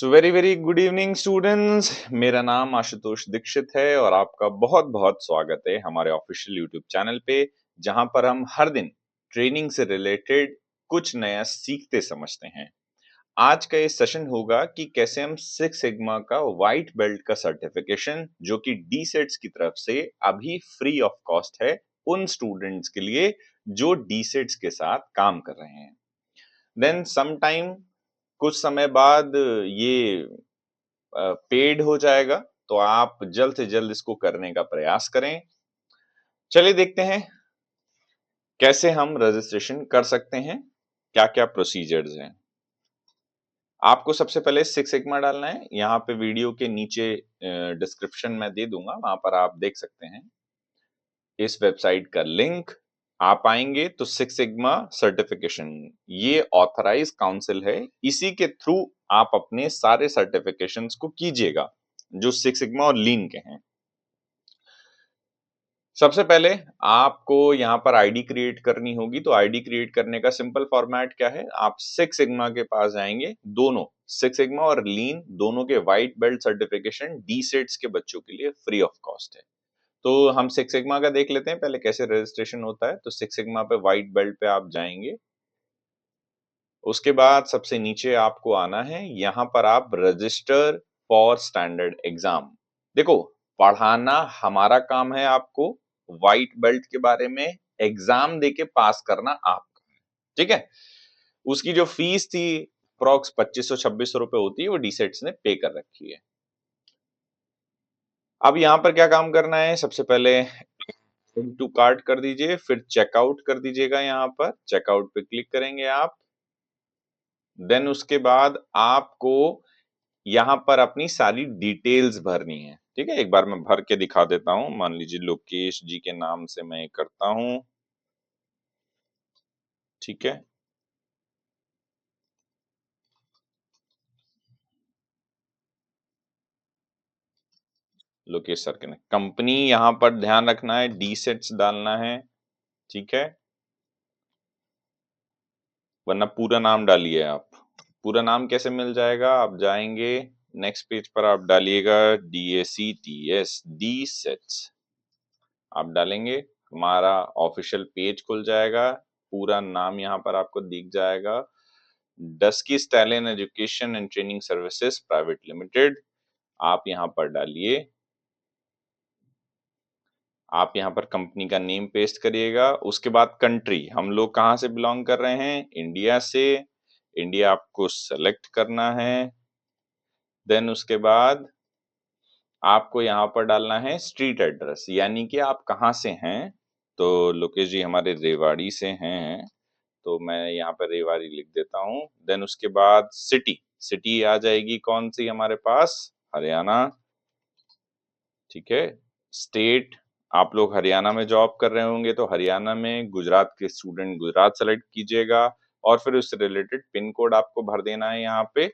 So very very good evening students. मेरा नाम आशुतोष दीक्षित है और आपका बहुत बहुत स्वागत है हमारे ऑफिशियल यूट्यूब चैनल पे, जहां पर हम हर दिन ट्रेनिंग से रिलेटेड कुछ नया सीखते समझते हैं। आज का ये सेशन होगा कि कैसे हम सिक्स सिग्मा का व्हाइट बेल्ट का सर्टिफिकेशन, जो कि डी सेट्स की तरफ से अभी फ्री ऑफ कॉस्ट है उन स्टूडेंट्स के लिए जो डी सेट्स के साथ काम कर रहे हैं। देन सम टाइम, कुछ समय बाद ये पेड हो जाएगा, तो आप जल्द से जल्द इसको करने का प्रयास करें। चलिए देखते हैं कैसे हम रजिस्ट्रेशन कर सकते हैं, क्या-क्या प्रोसीजर्स हैं। आपको सबसे पहले सिक्स सिग्मा डालना है। यहाँ पे वीडियो के नीचे डिस्क्रिप्शन में दे दूंगा, वहां पर आप देख सकते हैं इस वेबसाइट का लिंक। आप आएंगे तो सिक्स सिग्मा सर्टिफिकेशन, ये ऑथराइज काउंसिल है, इसी के थ्रू आप अपने सारे सर्टिफिकेशंस को कीजिएगा जो सिक्स सिग्मा और लीन के हैं। सबसे पहले आपको यहाँ पर आईडी क्रिएट करनी होगी। तो आईडी क्रिएट करने का सिंपल फॉर्मेट क्या है, आप सिक्स सिग्मा के पास जाएंगे। दोनों सिक्स सिग्मा और लीन दोनों के white belt certification D sets के बच्चों के लिए फ्री ऑफ कॉस्ट है। तो हम सिक्स सिग्मा का देख लेते हैं पहले कैसे रजिस्ट्रेशन होता है। तो सिक्स सिग्मा पे व्हाइट बेल्ट पे आप जाएंगे। उसके बाद सबसे नीचे आपको आना है, यहाँ पर आप रजिस्टर फॉर स्टैंडर्ड एग्जाम। देखो, पढ़ाना हमारा काम है, आपको व्हाइट बेल्ट के बारे में एग्जाम देके पास करना आपका है, ठीक है। उसकी जो फीस थी अप्रॉक्स 2500-2600 रुपए होती है, वो डी सेट्स ने पे कर रखी है। अब यहाँ पर क्या काम करना है, सबसे पहले टू कार्ट कर दीजिए, फिर चेकआउट कर दीजिएगा। यहाँ पर चेकआउट पे क्लिक करेंगे आप। देन उसके बाद आपको यहाँ पर अपनी सारी डिटेल्स भरनी है, ठीक है। एक बार मैं भर के दिखा देता हूँ। मान लीजिए लोकेश जी के नाम से मैं करता हूँ, ठीक है। लोकेश सर के कंपनी यहाँ पर ध्यान रखना है, डी सेट्स डालना है, ठीक है। वरना पूरा नाम डालिए आप। पूरा नाम कैसे मिल जाएगा, आप जाएंगे नेक्स्ट पेज पर, आप डालिएगा DACTS डी सेट्स। आप डालेंगे, हमारा ऑफिशियल पेज खुल जाएगा। पूरा नाम यहाँ पर आपको दिख जाएगा, dusky stallion education and training services private limited. आप यहाँ पर डालिए। आप यहाँ पर कंपनी का नेम पेस्ट करिएगा। उसके बाद कंट्री, हम लोग कहाँ से बिलोंग कर रहे हैं, इंडिया से। इंडिया आपको सेलेक्ट करना है। देन उसके बाद आपको यहाँ पर डालना है स्ट्रीट एड्रेस, यानी कि आप कहाँ से हैं। तो लोकेश जी हमारे रेवाड़ी से हैं, तो मैं यहाँ पर रेवाड़ी लिख देता हूँ। देन उसके बाद सिटी, सिटी आ जाएगी कौन सी हमारे पास, हरियाणा, ठीक है। स्टेट, आप लोग हरियाणा में जॉब कर रहे होंगे तो हरियाणा में, गुजरात के स्टूडेंट गुजरात सेलेक्ट कीजिएगा। और फिर उससे रिलेटेड पिन कोड आपको भर देना है। यहाँ पे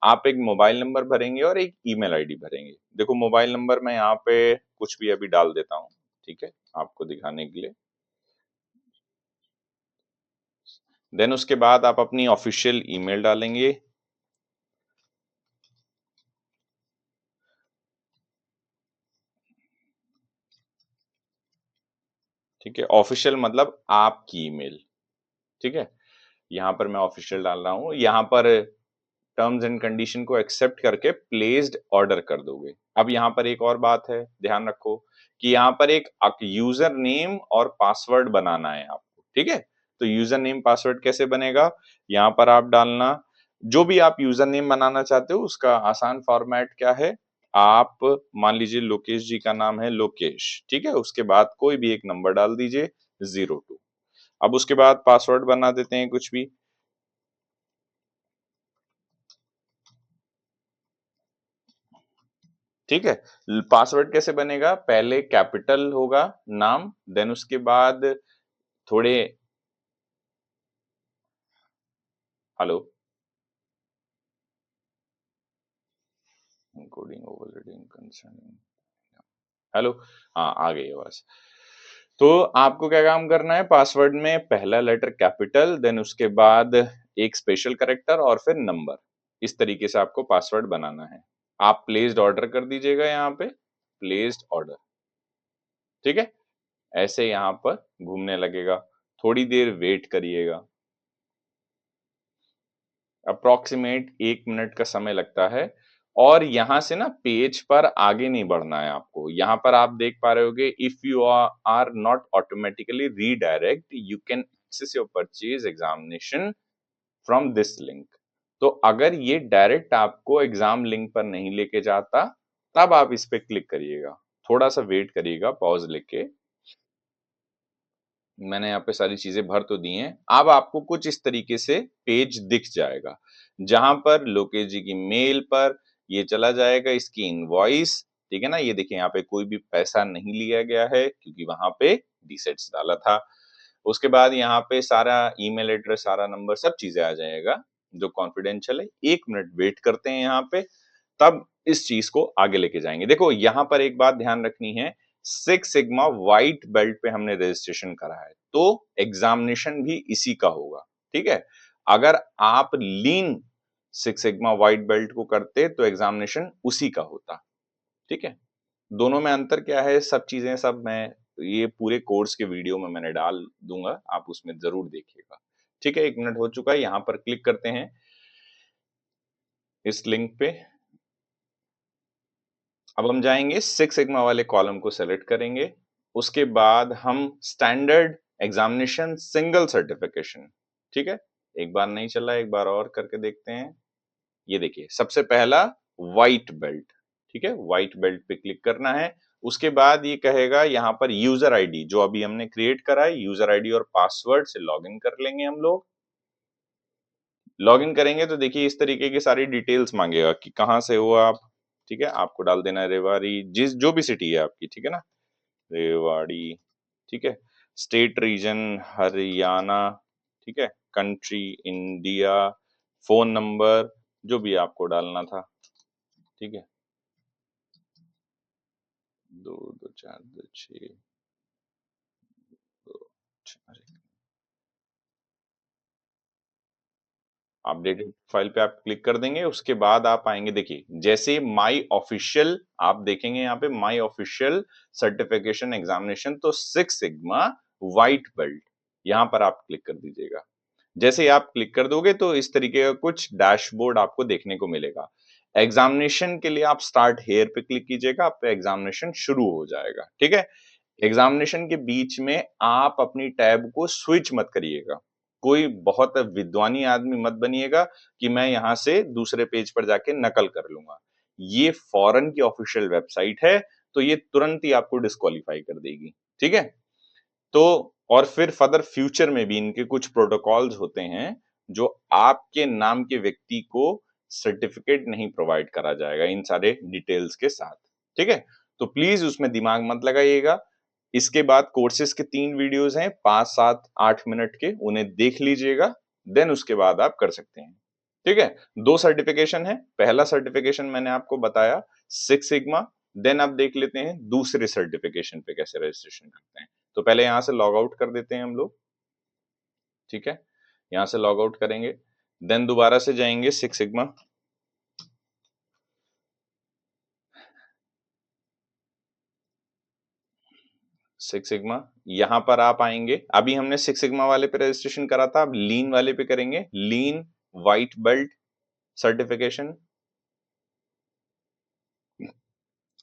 आप एक मोबाइल नंबर भरेंगे और एक ईमेल आईडी भरेंगे। देखो, मोबाइल नंबर मैं यहाँ पे कुछ भी अभी डाल देता हूँ, ठीक है, आपको दिखाने के लिए। देन उसके बाद आप अपनी ऑफिशियल ईमेल डालेंगे, ठीक है। ऑफिशियल मतलब आपकी ईमेल, ठीक है। यहाँ पर मैं ऑफिशियल डाल रहा हूँ। यहाँ पर टर्म्स एंड कंडीशन को एक्सेप्ट करके प्लेस्ड ऑर्डर कर दोगे। अब यहाँ पर एक और बात है, ध्यान रखो कि यहाँ पर एक यूजर नेम और पासवर्ड बनाना है आपको, ठीक है। तो यूजर नेम पासवर्ड कैसे बनेगा, यहाँ पर आप डालना जो भी आप यूजर नेम बनाना चाहते हो उसका आसान फॉर्मेट क्या है। आप मान लीजिए लोकेश जी का नाम है लोकेश, ठीक है। उसके बाद कोई भी एक नंबर डाल दीजिए 02। अब उसके बाद पासवर्ड बना देते हैं कुछ भी, ठीक है। पासवर्ड कैसे बनेगा, पहले कैपिटल होगा नाम, देन उसके बाद थोड़े, हेलो, इंक्लूडिंग ओवररीडिंग कंसर्निंग, हेलो, हाँ आ गई आवाज। तो आपको क्या काम करना है, पासवर्ड में पहला लेटर कैपिटल, देन उसके बाद एक स्पेशल कैरेक्टर और फिर नंबर, इस तरीके से आपको पासवर्ड बनाना है। आप प्लेस्ड ऑर्डर कर दीजिएगा यहाँ पे, प्लेस्ड ऑर्डर, ठीक है? ऐसे यहाँ पर घूमने लगेगा, थोड़ी देर वेट करिएगा। अप्रॉक्सीमेट 1 मिनट का समय लगता है और यहाँ से ना पेज पर आगे नहीं बढ़ना है आपको। यहाँ पर आप देख पा रहे होगे, if you are not automatically redirect you can access your purchase examination from this link. तो अगर ये डायरेक्ट आपको एग्जाम लिंक पर नहीं लेके जाता, तब आप इस पे क्लिक करिएगा। थोड़ा सा वेट करिएगा, पॉज लेके। मैंने यहाँ पे सारी चीजें भर तो दी हैं। अब आपको कुछ इस तरीके से पेज दिख जाएगा, जहां पर लोकेश जी की मेल पर ये चला जाएगा, इसकी इनवॉइस, ठीक है ना। ये देखिए यहाँ पे कोई भी पैसा नहीं लिया गया है क्योंकि वहां पे डीसेट्स डाला था। उसके बाद यहाँ पे सारा ईमेल एड्रेस, सारा नंबर, सब चीजें आ जाएगा जो कॉन्फिडेंशियल है। 1 मिनट वेट करते हैं यहाँ पे, तब इस चीज को आगे लेके जाएंगे। देखो यहाँ पर एक बात ध्यान रखनी है, सिक्स सिग्मा व्हाइट बेल्ट पे हमने रजिस्ट्रेशन करा है, तो एग्जामिनेशन भी इसी का होगा, ठीक है। अगर आप लीन सिक्स सिग्मा व्हाइट बेल्ट को करते तो एग्जामिनेशन उसी का होता, ठीक है। दोनों में अंतर क्या है, सब चीजें, सब मैं ये पूरे कोर्स के वीडियो में मैंने डाल दूंगा, आप उसमें जरूर देखिएगा, ठीक है। 1 मिनट हो चुका है, यहाँ पर क्लिक करते हैं इस लिंक पे। अब हम जाएंगे सिक्स सिग्मा वाले कॉलम को सेलेक्ट करेंगे। उसके बाद हम स्टैंडर्ड एग्जामिनेशन सिंगल सर्टिफिकेशन, ठीक है। एक बार नहीं चला, एक बार और करके देखते हैं। ये देखिए सबसे पहला व्हाइट बेल्ट, ठीक है, व्हाइट बेल्ट पे क्लिक करना है। उसके बाद ये कहेगा यहाँ पर यूजर आईडी, जो अभी हमने क्रिएट करा है, यूजर आईडी और पासवर्ड से लॉगिन कर लेंगे हम लोग। लॉगिन करेंगे तो देखिए इस तरीके की सारी डिटेल्स मांगेगा कि कहाँ से हो आप, ठीक है। आपको डाल देना है रेवाड़ी, जिस जो भी सिटी है आपकी, ठीक है ना, रेवाड़ी, ठीक है। स्टेट रीजन हरियाणा, ठीक है। कंट्री इंडिया, फोन नंबर जो भी आपको डालना था, ठीक है। 2246 अपडेटेड फाइल पे आप क्लिक कर देंगे। उसके बाद आप आएंगे, देखिए जैसे माई ऑफिशियल, आप देखेंगे यहाँ पे माई ऑफिशियल सर्टिफिकेशन एग्जामिनेशन, तो सिक्स सिग्मा व्हाइट बेल्ट, यहाँ पर आप क्लिक कर दीजिएगा। जैसे ही आप क्लिक कर दोगे तो इस तरीके का कुछ डैशबोर्ड आपको देखने को मिलेगा। एग्जामिनेशन के लिए आप स्टार्ट हेयर पे क्लिक कीजिएगा, आपका एग्जामिनेशन शुरू हो जाएगा, ठीक है। एग्जामिनेशन के बीच में आप अपनी टैब को स्विच मत करिएगा। कोई बहुत विद्वानी आदमी मत बनिएगा कि मैं यहाँ से दूसरे पेज पर जाके नकल कर लूंगा। ये फॉरेन की ऑफिशियल वेबसाइट है, तो ये तुरंत ही आपको डिस्क्वालीफाई कर देगी, ठीक है। तो और फिर फर्दर फ्यूचर में भी इनके कुछ प्रोटोकॉल्स होते हैं, जो आपके नाम के व्यक्ति को सर्टिफिकेट नहीं प्रोवाइड करा जाएगा इन सारे डिटेल्स के साथ, ठीक है। तो प्लीज उसमें दिमाग मत लगाइएगा। इसके बाद कोर्सेज के 3 वीडियोस हैं, 5, 7, 8 मिनट के, उन्हें देख लीजिएगा। देन उसके बाद आप कर सकते हैं, ठीक है। 2 सर्टिफिकेशन है। पहला सर्टिफिकेशन मैंने आपको बताया सिक्स सिग्मा। देन आप देख लेते हैं दूसरे सर्टिफिकेशन पे कैसे रजिस्ट्रेशन करते हैं। तो पहले यहाँ से लॉग आउट कर देते हैं हम लोग, ठीक है। यहाँ से लॉग आउट करेंगे, देन दोबारा से जाएंगे सिक्स सिग्मा। सिक्स सिग्मा, यहाँ पर आप आएंगे। अभी हमने सिक्स सिग्मा वाले पे रजिस्ट्रेशन करा था, अब लीन वाले पे करेंगे, लीन व्हाइट बेल्ट सर्टिफिकेशन।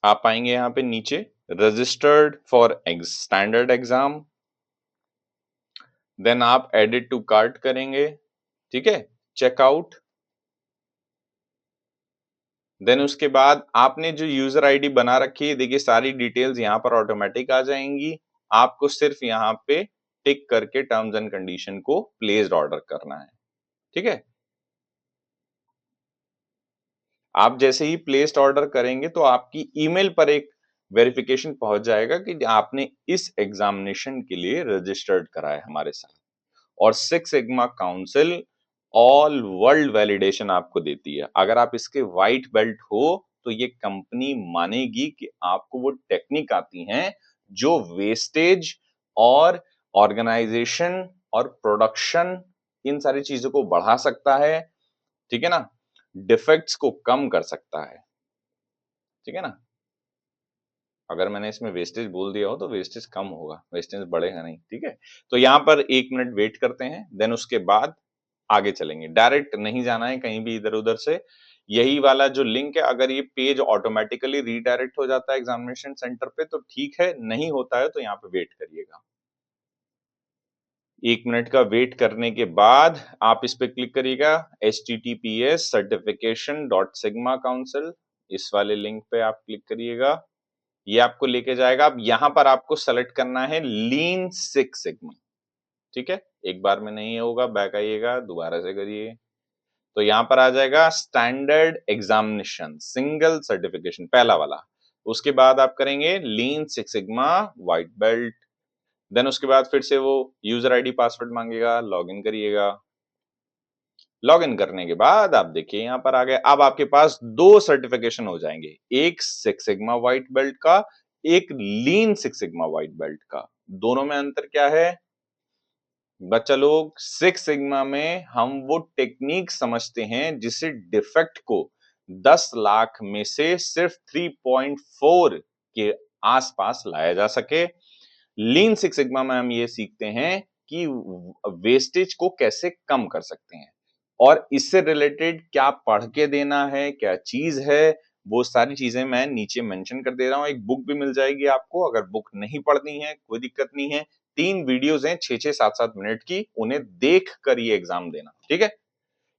आप आएंगे यहाँ पे नीचे, registered for standard exam, then आप एडिट टू कार्ट करेंगे, ठीक है, चेकआउट। देन उसके बाद आपने जो यूजर आईडी बना रखी है, देखिए सारी डिटेल्स यहाँ पर ऑटोमेटिक आ जाएंगी। आपको सिर्फ यहाँ पे टिक करके टर्म्स एंड कंडीशन को प्लेस्ड ऑर्डर करना है, ठीक है। आप जैसे ही प्लेस्ड ऑर्डर करेंगे तो आपकी ईमेल पर एक वेरिफिकेशन पहुंच जाएगा कि आपने इस एग्जामिनेशन के लिए रजिस्टर्ड करा है हमारे साथ। और six sigma council all world validation आपको देती है। अगर आप इसके व्हाइट बेल्ट हो तो ये कंपनी मानेगी कि आपको वो टेक्निक आती हैं जो वेस्टेज और ऑर्गेनाइजेशन और प्रोडक्शन, इन सारी चीजों को बढ़ा सकता है, ठीक है ना। डिफेक्ट्स को कम कर सकता है, ठीक है ना? अगर मैंने इसमें वेस्टेज बोल दिया हो तो वेस्टेज कम होगा, वेस्टेज बढ़ेगा नहीं, ठीक है? तो यहाँ पर 1 मिनट वेट करते हैं, देन उसके बाद आगे चलेंगे। डायरेक्ट नहीं जाना है कहीं भी इधर-उधर से। यही वाला जो लिंक है, अगर ये पेज ऑटोमैटिकली रीडायरेक्ट हो जाता है एग्जामिनेशन सेंटर पे तो ठीक है, नहीं होता है तो यहाँ पे वेट करिएगा। 1 मिनट का वेट करने के बाद आप इस पे क्लिक करिएगा, https certification.sigma-council इस वाले लिंक पे आप क्लिक करिएगा। ये आपको लेके जाएगा। अब यहाँ पर आपको सेलेक्ट करना है लीन सिक्स सिग्मा, ठीक है? एक बार में नहीं होगा, बैक आइएगा, दोबारा से करिए। तो यहाँ पर आ जाएगा स्टैंडर्ड एग्जामिनेशन सिंगल सर्टिफिकेशन पहला वाला। उसके बाद आप करेंगे lean six sigma white belt. Then उसके बाद फिर से वो यूजर आईडी पासवर्ड मांगेगा, लॉगिन करिएगा। लॉगिन करने के बाद आप देखिए यहाँ पर आ गए। अब आपके पास 2 सर्टिफिकेशन हो जाएंगे, एक सिक्स सिग्मा व्हाइट बेल्ट का, एक लीन सिक्स सिग्मा व्हाइट बेल्ट का। दोनों में अंतर क्या है? बच्चा लोग, सिक्स सिग्मा में हम वो टेक्निक समझते हैं जिससे डिफेक्ट को 10 लाख में से सिर्फ 3.4 के आसपास लाया जा सके। लीन सिक्स सिग्मा में हम ये सीखते हैं कि वेस्टेज को कैसे कम कर सकते हैं और इससे रिलेटेड क्या पढ़ के देना है, क्या चीज है, वो सारी चीजें मैं नीचे मेंशन कर दे रहा हूँ। एक बुक भी मिल जाएगी आपको, अगर बुक नहीं पढ़नी है कोई दिक्कत नहीं है। 3 वीडियोस हैं 6-6 7-7 मिनट की, उन्हें देख कर ये एग्जाम देना, ठीक है?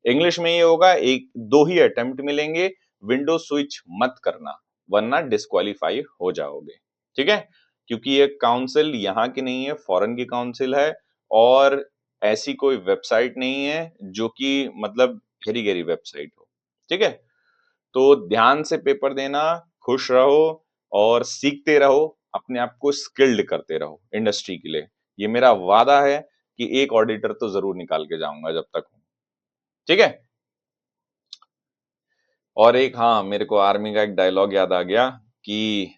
इंग्लिश में ये होगा, एक 2 ही अटेम्प्ट मिलेंगे, विंडो स्विच मत करना वरना डिस्क्वालीफाई हो जाओगे, ठीक है? क्योंकि ये काउंसिल यहाँ की नहीं है, फॉरेन की काउंसिल है और ऐसी कोई वेबसाइट नहीं है जो कि मतलब हेरी-गेरी वेबसाइट हो, ठीक है? तो ध्यान से पेपर देना, खुश रहो और सीखते रहो, अपने आप को स्किल्ड करते रहो इंडस्ट्री के लिए। ये मेरा वादा है कि एक ऑडिटर तो जरूर निकाल के जाऊंगा जब तक हूँ, ठीक है? और एक हाँ, मेरे को आर्मी का एक डायलॉग याद आ गया कि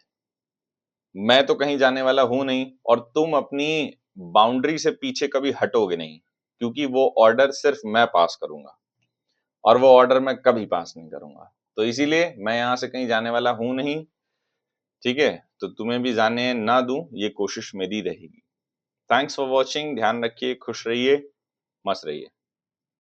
मैं तो कहीं जाने वाला हूं नहीं और तुम अपनी बाउंड्री से पीछे कभी हटोगे नहीं, क्योंकि वो ऑर्डर सिर्फ मैं पास करूंगा और वो ऑर्डर मैं कभी पास नहीं करूंगा। तो इसीलिए मैं यहाँ से कहीं जाने वाला हूं नहीं, ठीक है? तो तुम्हें भी जाने ना दूं, ये कोशिश मेरी रहेगी। थैंक्स फॉर वॉचिंग, ध्यान रखिए, खुश रहिए, मस्त रहिए।